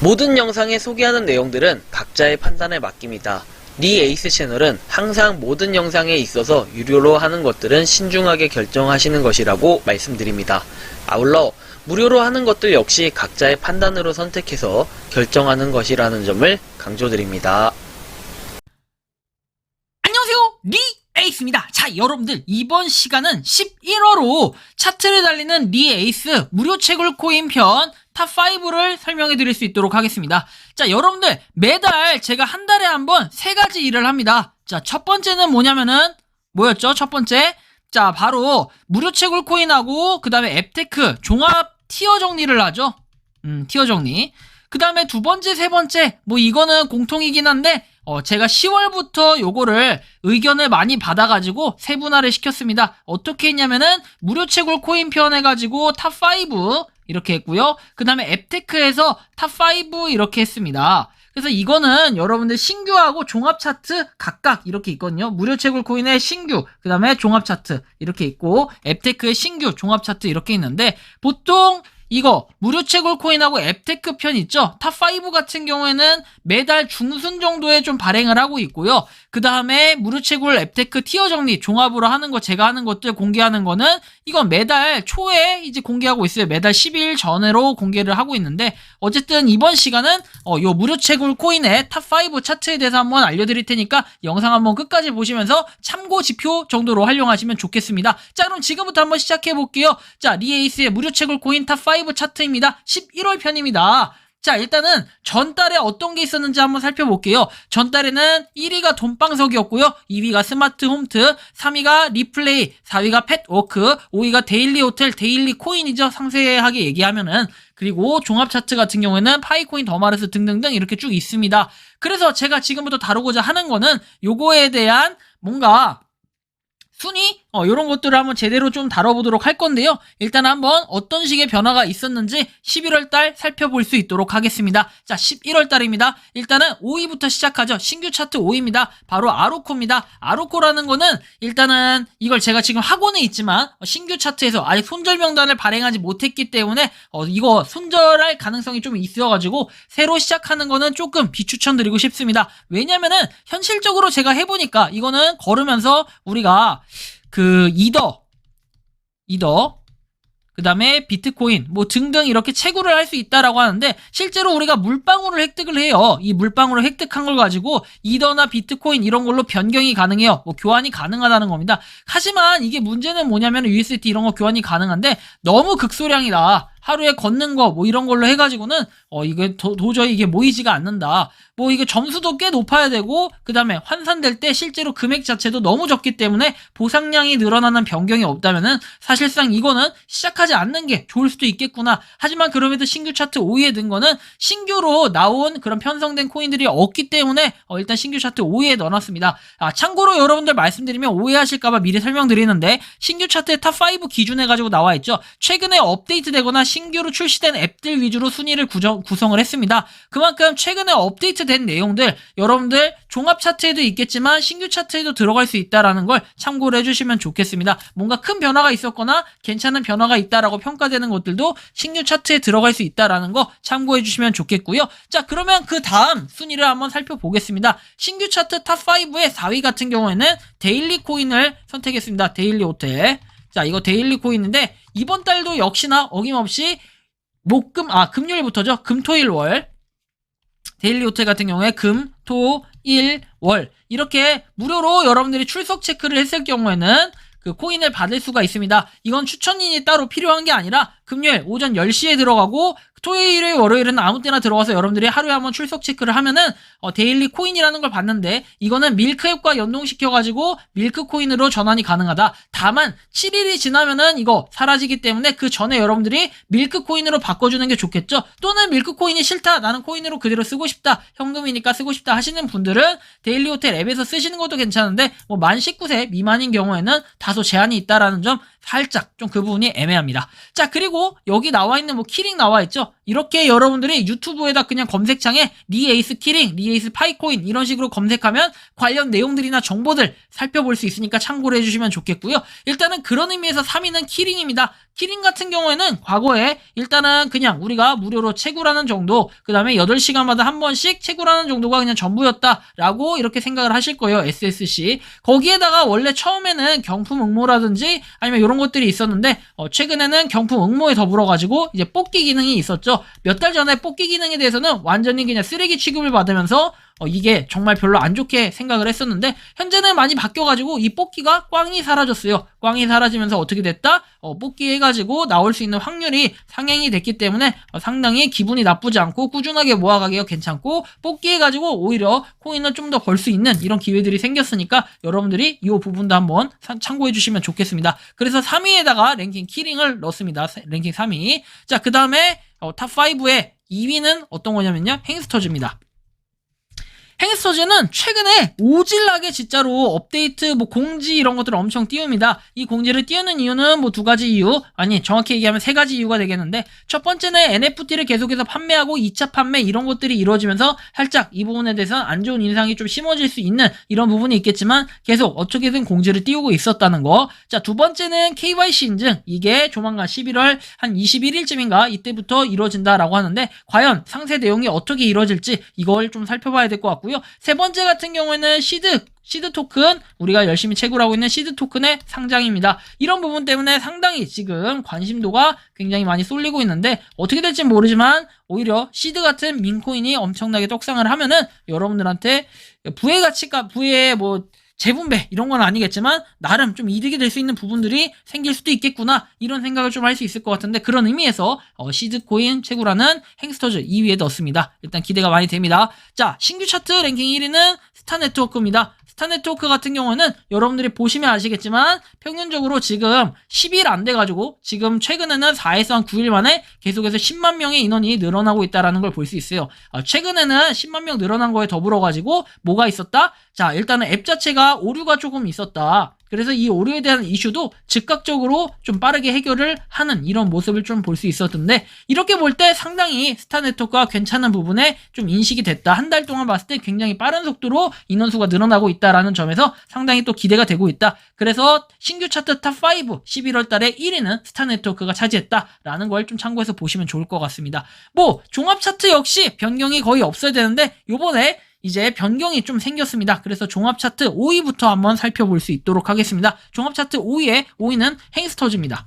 모든 영상에 소개하는 내용들은 각자의 판단에 맡깁니다. 니 에이스 채널은 항상 모든 영상에 있어서 유료로 하는 것들은 신중하게 결정하시는 것이라고 말씀드립니다. 아울러 무료로 하는 것들 역시 각자의 판단으로 선택해서 결정하는 것이라는 점을 강조드립니다. 안녕하세요, 리 에이스입니다. 자, 여러분들 이번 시간은 11화로 차트를 달리는 리 에이스 무료 채굴 코인 편 탑5를 설명해 드릴 수 있도록 하겠습니다. 자, 여러분들 매달 제가 한 달에 한 번 3가지 일을 합니다. 자, 첫 번째는 뭐냐면은 뭐였죠? 첫 번째, 자, 바로 무료 채굴 코인하고 그 다음에 앱테크 종합 티어 정리를 하죠. 티어 정리. 그 다음에 두 번째, 세 번째, 뭐 이거는 공통이긴 한데 제가 10월부터 요거를 의견을 많이 받아가지고 세분화를 시켰습니다. 어떻게 했냐면은 무료 채굴 코인 편 해가지고 탑5 이렇게 했고요. 그 다음에 앱테크에서 탑5 이렇게 했습니다. 그래서 이거는 여러분들 신규하고 종합 차트 각각 이렇게 있거든요. 무료 채굴 코인의 신규, 그 다음에 종합 차트 이렇게 있고 앱테크의 신규, 종합 차트 이렇게 있는데 보통 이거 무료 채굴 코인하고 앱테크 편 있죠? 탑5 같은 경우에는 매달 중순 정도에 좀 발행을 하고 있고요. 그 다음에 무료 채굴 앱테크 티어 정리 종합으로 하는 거, 제가 하는 것들 공개하는 거는 이건 매달 초에 이제 공개하고 있어요. 매달 10일 전으로 공개를 하고 있는데 어쨌든 이번 시간은 요 무료 채굴 코인의 탑5 차트에 대해서 한번 알려드릴 테니까 영상 한번 끝까지 보시면서 참고 지표 정도로 활용하시면 좋겠습니다. 자, 그럼 지금부터 한번 시작해 볼게요. 자, 리에이스의 무료 채굴 코인 탑5 차트입니다. 11월 편입니다. 자, 일단은 전달에 어떤 게 있었는지 한번 살펴볼게요. 전달에는 1위가 돈방석이었고요. 2위가 스마트 홈트, 3위가 리플레이, 4위가 펫워크, 5위가 데일리 호텔, 데일리 코인이죠. 상세하게 얘기하면은. 그리고 종합 차트 같은 경우에는 파이코인, 더마르스 등등등 이렇게 쭉 있습니다. 그래서 제가 지금부터 다루고자 하는 거는 요거에 대한 뭔가 순위? 요런 것들을 한번 제대로 좀 다뤄보도록 할 건데요. 일단 한번 어떤 식의 변화가 있었는지 11월달 살펴볼 수 있도록 하겠습니다. 자, 11월달입니다. 일단은 5위부터 시작하죠. 신규 차트 5위입니다. 바로 아로코입니다. 아로코라는 거는 일단은 이걸 제가 지금 하고는 있지만 신규 차트에서 아직 손절 명단을 발행하지 못했기 때문에 이거 손절할 가능성이 좀 있어가지고 새로 시작하는 거는 조금 비추천드리고 싶습니다. 왜냐면은 현실적으로 제가 해보니까 이거는 걸으면서 우리가 그 이더 그 다음에 비트코인 뭐 등등 이렇게 채굴을 할 수 있다라고 하는데 실제로 우리가 물방울을 획득을 해요. 이 물방울을 획득한 걸 가지고 이더나 비트코인 이런 걸로 변경이 가능해요. 뭐 교환이 가능하다는 겁니다. 하지만 이게 문제는 뭐냐면 USDT 이런 거 교환이 가능한데 너무 극소량이다. 하루에 걷는 거 뭐 이런 걸로 해가지고는 이게 도저히 이게 모이지가 않는다. 뭐 이게 점수도 꽤 높아야 되고 그 다음에 환산될 때 실제로 금액 자체도 너무 적기 때문에 보상량이 늘어나는 변경이 없다면은 사실상 이거는 시작하지 않는 게 좋을 수도 있겠구나. 하지만 그럼에도 신규 차트 5위에 든 거는 신규로 나온 그런 편성된 코인들이 없기 때문에 일단 신규 차트 5위에 넣어놨습니다. 참고로 여러분들 말씀드리면 오해하실까봐 미리 설명드리는데 신규 차트의 탑5 기준해가지고 나와있죠. 최근에 업데이트되거나 신규로 출시된 앱들 위주로 순위를 구성을 했습니다. 그만큼 최근에 업데이트된 내용들 여러분들 종합 차트에도 있겠지만 신규 차트에도 들어갈 수 있다라는 걸 참고를 해주시면 좋겠습니다. 뭔가 큰 변화가 있었거나 괜찮은 변화가 있다라고 평가되는 것들도 신규 차트에 들어갈 수 있다라는 거 참고해 주시면 좋겠고요. 자, 그러면 그 다음 순위를 한번 살펴보겠습니다. 신규 차트 탑5의 4위 같은 경우에는 데일리 코인을 선택했습니다. 데일리 호텔. 자, 이거 데일리 코인인데 이번 달도 역시나 어김없이 금요일부터죠. 금, 토, 일, 월. 데일리 호텔 같은 경우에 금, 토, 일, 월 이렇게 무료로 여러분들이 출석 체크를 했을 경우에는 그 코인을 받을 수가 있습니다. 이건 추천인이 따로 필요한 게 아니라 금요일 오전 10시에 들어가고 토요일, 월요일은 아무 때나 들어가서 여러분들이 하루에 한번 출석 체크를 하면은 데일리 코인이라는 걸 받는데 이거는 밀크 앱과 연동시켜가지고 밀크 코인으로 전환이 가능하다. 다만 7일이 지나면은 이거 사라지기 때문에 그 전에 여러분들이 밀크 코인으로 바꿔주는 게 좋겠죠. 또는 밀크 코인이 싫다, 나는 코인으로 그대로 쓰고 싶다, 현금이니까 쓰고 싶다 하시는 분들은 데일리 호텔 앱에서 쓰시는 것도 괜찮은데 뭐 만 19세 미만인 경우에는 다소 제한이 있다라는 점 살짝 좀 그 부분이 애매합니다. 자, 그리고 여기 나와 있는 뭐 키링 나와 있죠. 이렇게 여러분들이 유튜브에다 그냥 검색창에 리에이스 키링, 리에이스 파이코인 이런 식으로 검색하면 관련 내용들이나 정보들 살펴볼 수 있으니까 참고를 해주시면 좋겠고요. 일단은 그런 의미에서 3위는 키링입니다. 키링 같은 경우에는 과거에 일단은 그냥 우리가 무료로 채굴하는 정도, 그 다음에 8시간마다 한 번씩 채굴하는 정도가 그냥 전부였다라고 이렇게 생각을 하실 거예요. SSC. 거기에다가 원래 처음에는 경품 응모라든지 아니면 이런 것들이 있었는데 최근에는 경품 응모에 더불어가지고 이제 뽑기 기능이 있었죠. 몇 달 전에 뽑기 기능에 대해서는 완전히 그냥 쓰레기 취급을 받으면서 이게 정말 별로 안 좋게 생각을 했었는데 현재는 많이 바뀌어가지고 이 뽑기가 꽝이 사라졌어요. 꽝이 사라지면서 어떻게 됐다? 뽑기 해가지고 나올 수 있는 확률이 상향이 됐기 때문에 상당히 기분이 나쁘지 않고 꾸준하게 모아가기가 괜찮고 뽑기 해가지고 오히려 코인을 좀 더 벌 수 있는 이런 기회들이 생겼으니까 여러분들이 이 부분도 한번 참고해 주시면 좋겠습니다. 그래서 3위에다가 랭킹 키링을 넣습니다. 랭킹 3위. 자, 그 다음에 탑5의 2위는 어떤 거냐면요. 행스터즈입니다. 행스터즈는 최근에 오질나게 진짜로 업데이트 공지 이런 것들을 엄청 띄웁니다. 이 공지를 띄우는 이유는 두 가지 이유, 아니 정확히 얘기하면 세 가지 이유가 되겠는데, 첫 번째는 NFT를 계속해서 판매하고 2차 판매 이런 것들이 이루어지면서 살짝 이 부분에 대해서 안 좋은 인상이 좀 심어질 수 있는 이런 부분이 있겠지만 계속 어떻게든 공지를 띄우고 있었다는 거. 자, 두 번째는 KYC 인증, 이게 조만간 11월 한 21일쯤인가 이때부터 이루어진다라고 하는데 과연 상세 내용이 어떻게 이루어질지 이걸 좀 살펴봐야 될 것 같고, 세 번째 같은 경우에는 시드 토큰, 우리가 열심히 채굴하고 있는 시드 토큰의 상장입니다. 이런 부분 때문에 상당히 지금 관심도가 굉장히 많이 쏠리고 있는데 어떻게 될지 모르지만 오히려 시드 같은 민코인이 엄청나게 떡상을 하면은 여러분들한테 부의 가치가 부의 재분배 이런 건 아니겠지만 나름 좀 이득이 될 수 있는 부분들이 생길 수도 있겠구나, 이런 생각을 좀 할 수 있을 것 같은데, 그런 의미에서 시드코인 채굴하는 행스터즈 2위에 넣습니다. 일단 기대가 많이 됩니다. 자, 신규 차트 랭킹 1위는 스타네트워크입니다. 스타네트워크 같은 경우는 여러분들이 보시면 아시겠지만 평균적으로 지금 10일 안 돼가지고 지금 최근에는 4에서 한 9일 만에 계속해서 10만 명의 인원이 늘어나고 있다는 걸 볼 수 있어요. 최근에는 10만 명 늘어난 거에 더불어가지고 뭐가 있었다? 자, 일단은 앱 자체가 오류가 조금 있었다. 그래서 이 오류에 대한 이슈도 즉각적으로 좀 빠르게 해결을 하는 이런 모습을 좀 볼 수 있었던데, 이렇게 볼 때 상당히 스타네트워크가 괜찮은 부분에 좀 인식이 됐다. 한 달 동안 봤을 때 굉장히 빠른 속도로 인원수가 늘어나고 있다라는 점에서 상당히 또 기대가 되고 있다. 그래서 신규 차트 탑5 11월 달에 1위는 스타네트워크가 차지했다라는 걸 좀 참고해서 보시면 좋을 것 같습니다. 종합 차트 역시 변경이 거의 없어야 되는데 요번에 이제 변경이 좀 생겼습니다. 그래서 종합 차트 5위부터 한번 살펴볼 수 있도록 하겠습니다. 종합 차트 5위는 행스터즈입니다.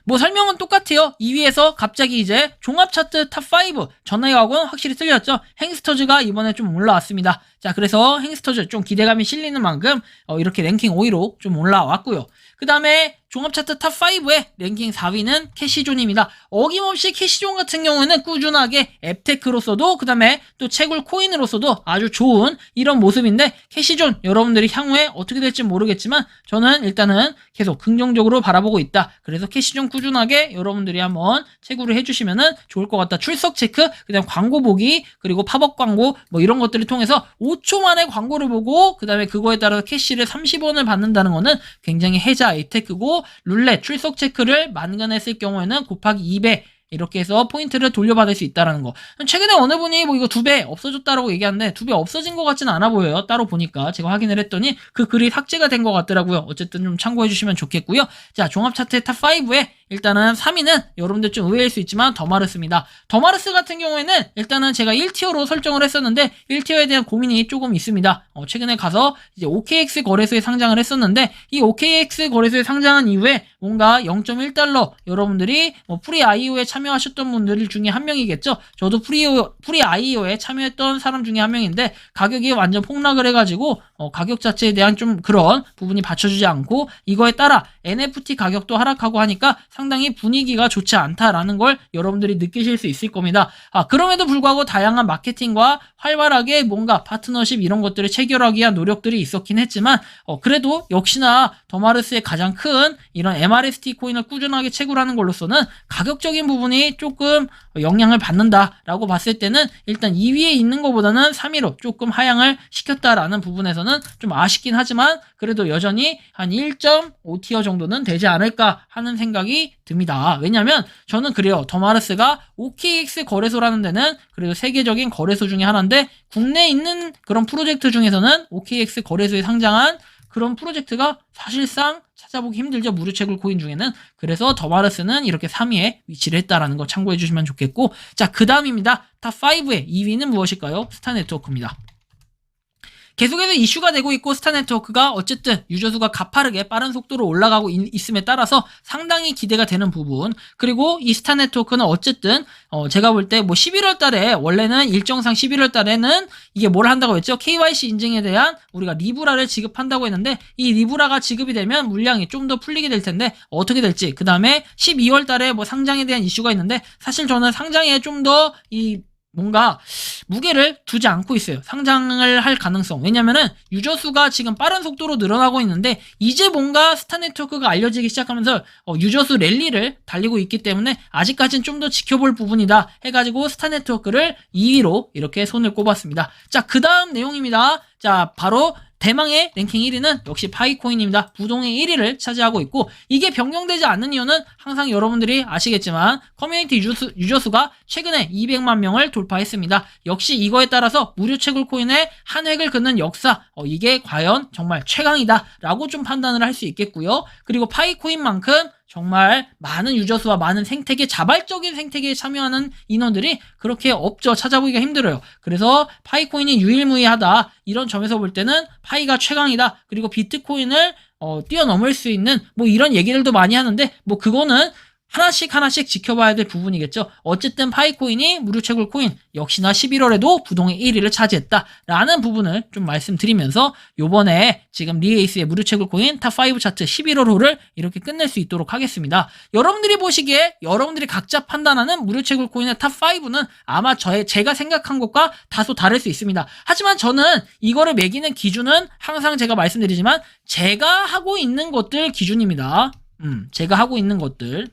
설명은 똑같아요. 2위에서 갑자기 이제 종합 차트 탑5 전날하고는 확실히 틀렸죠. 행스터즈가 이번에 좀 올라왔습니다. 자, 그래서 행스터즈 좀 기대감이 실리는 만큼 이렇게 랭킹 5위로 좀 올라왔고요. 그 다음에 종합 차트 탑5의 랭킹 4위는 캐시존입니다. 어김없이 캐시존 같은 경우에는 꾸준하게 앱테크로서도 그 다음에 또 채굴 코인으로서도 아주 좋은 이런 모습인데, 캐시존 여러분들이 향후에 어떻게 될지 모르겠지만 저는 일단은 계속 긍정적으로 바라보고 있다. 그래서 캐시존 꾸준하게 여러분들이 한번 채굴을 해주시면은 좋을 것 같다. 출석 체크, 그 다음 광고 보기, 그리고 팝업 광고 이런 것들을 통해서 5초 만에 광고를 보고 그 다음에 그거에 따라서 캐시를 30원을 받는다는 거는 굉장히 혜자 앱테크고, 룰렛 출석 체크를 만간했을 경우에는 곱하기 2배 이렇게 해서 포인트를 돌려받을 수 있다는 거. 최근에 어느 분이 이거 2배 없어졌다라고 얘기하는데 2배 없어진 것 같지는 않아 보여요. 따로 보니까 제가 확인을 했더니 그 글이 삭제가 된 것 같더라고요. 어쨌든 좀 참고해 주시면 좋겠고요. 자, 종합 차트 탑5에 일단은 3위는 여러분들 좀 의외일 수 있지만 더마르스입니다. 더마르스 같은 경우에는 일단은 제가 1티어로 설정을 했었는데 1티어에 대한 고민이 조금 있습니다. 최근에 가서 이제 OKX 거래소에 상장을 했었는데 이 OKX 거래소에 상장한 이후에 뭔가 0.1달러 여러분들이 프리 IO에 참여하셨던 분들 중에 한 명이겠죠. 저도 프리 IO에 참여했던 사람 중에 한 명인데 가격이 완전 폭락을 해가지고 가격 자체에 대한 좀 그런 부분이 받쳐주지 않고 이거에 따라 NFT 가격도 하락하고 하니까 상당히 분위기가 좋지 않다라는 걸 여러분들이 느끼실 수 있을 겁니다. 그럼에도 불구하고 다양한 마케팅과 활발하게 뭔가 파트너십 이런 것들을 체결하기 위한 노력들이 있었긴 했지만 그래도 역시나 더마르스의 가장 큰 이런 MRST 코인을 꾸준하게 채굴하는 걸로서는 가격적인 부분이 조금 영향을 받는다라고 봤을 때는 일단 2위에 있는 것보다는 3위로 조금 하향을 시켰다라는 부분에서는 좀 아쉽긴 하지만 그래도 여전히 한 1.5티어 정도는 되지 않을까 하는 생각이 듭니다. 왜냐면 저는 그래요. 더마르스가 OKX 거래소라는 데는 그래도 세계적인 거래소 중에 하나인데 국내에 있는 그런 프로젝트 중에서는 OKX 거래소에 상장한 그런 프로젝트가 사실상 찾아보기 힘들죠. 무료채굴 코인 중에는. 그래서 더마르스는 이렇게 3위에 위치를 했다라는 거 참고해 주시면 좋겠고, 자, 그 다음입니다. 탑5의 2위는 무엇일까요? 스타네트워크입니다. 계속해서 이슈가 되고 있고, 스타네트워크가 어쨌든 유저수가 가파르게 빠른 속도로 올라가고 있음에 따라서 상당히 기대가 되는 부분. 그리고 이 스타네트워크는 어쨌든 제가 볼 때 뭐 11월 달에 원래는 일정상 11월 달에는 이게 뭘 한다고 했죠? KYC 인증에 대한 우리가 리브라를 지급한다고 했는데, 이 리브라가 지급이 되면 물량이 좀 더 풀리게 될 텐데 어떻게 될지. 그 다음에 12월 달에 뭐 상장에 대한 이슈가 있는데, 사실 저는 상장에 좀 더 뭔가 무게를 두지 않고 있어요. 상장을 할 가능성. 왜냐면은 유저 수가 지금 빠른 속도로 늘어나고 있는데, 이제 뭔가 스타네트워크가 알려지기 시작하면서 유저수 랠리를 달리고 있기 때문에 아직까지는 좀 더 지켜볼 부분이다 해가지고 스타네트워크를 2위로 이렇게 손을 꼽았습니다. 자, 그 다음 내용입니다. 자, 바로 대망의 랭킹 1위는 역시 파이코인입니다. 부동의 1위를 차지하고 있고, 이게 변경되지 않는 이유는 항상 여러분들이 아시겠지만 커뮤니티 유저수가 최근에 200만 명을 돌파했습니다. 역시 이거에 따라서 무료 채굴 코인의 한 획을 긋는 역사, 이게 과연 정말 최강이다 라고 좀 판단을 할 수 있겠고요. 그리고 파이코인만큼 정말 많은 유저수와 많은 생태계, 자발적인 생태계에 참여하는 인원들이 그렇게 없죠. 찾아보기가 힘들어요. 그래서 파이코인이 유일무이하다, 이런 점에서 볼 때는 파이가 최강이다. 그리고 비트코인을 뛰어넘을 수 있는 뭐 이런 얘기들도 많이 하는데, 뭐 그거는 하나씩 지켜봐야 될 부분이겠죠. 어쨌든 파이코인이 무료채굴 코인 역시나 11월에도 부동의 1위를 차지했다라는 부분을 좀 말씀드리면서, 요번에 지금 리에이스의 무료채굴 코인 탑5 차트 11월호를 이렇게 끝낼 수 있도록 하겠습니다. 여러분들이 보시기에 여러분들이 각자 판단하는 무료채굴 코인의 탑5는 아마 제가 생각한 것과 다소 다를 수 있습니다. 하지만 저는 이거를 매기는 기준은 항상 제가 말씀드리지만 제가 하고 있는 것들 기준입니다. 제가 하고 있는 것들,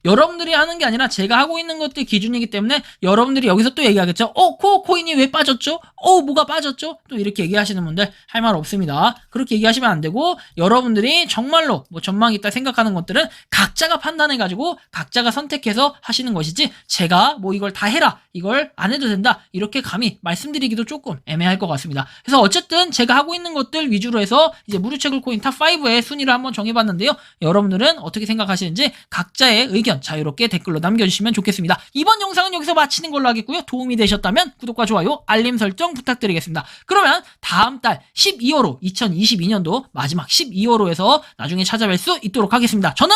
여러분들이 하는 게 아니라 제가 하고 있는 것들 기준이기 때문에 여러분들이 여기서 또 얘기하겠죠. 코어 코인이 왜 빠졌죠? 뭐가 빠졌죠? 또 이렇게 얘기하시는 분들 할 말 없습니다. 그렇게 얘기하시면 안 되고, 여러분들이 정말로 뭐 전망이 있다 생각하는 것들은 각자가 판단해가지고 각자가 선택해서 하시는 것이지, 제가 뭐 이걸 다 해라, 이걸 안 해도 된다, 이렇게 감히 말씀드리기도 조금 애매할 것 같습니다. 그래서 어쨌든 제가 하고 있는 것들 위주로 해서 이제 무료채굴 코인 탑5의 순위를 한번 정해봤는데요. 여러분들은 어떻게 생각하시는지 각자의 의견 자유롭게 댓글로 남겨주시면 좋겠습니다. 이번 영상은 여기서 마치는 걸로 하겠고요. 도움이 되셨다면 구독과 좋아요, 알림 설정 부탁드리겠습니다. 그러면 다음 달 12월호, 2022년도 마지막 12월호에서 나중에 찾아뵐 수 있도록 하겠습니다. 저는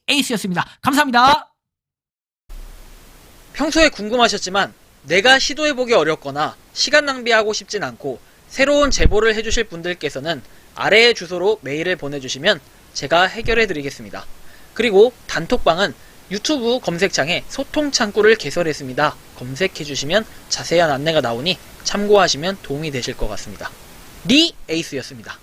리에이스였습니다. 감사합니다. 평소에 궁금하셨지만 내가 시도해보기 어렵거나 시간 낭비하고 싶진 않고 새로운 제보를 해주실 분들께서는 아래의 주소로 메일을 보내주시면 제가 해결해드리겠습니다. 그리고 단톡방은 유튜브 검색창에 소통 창구를 개설했습니다. 검색해주시면 자세한 안내가 나오니 참고하시면 도움이 되실 것 같습니다. 리에이스였습니다.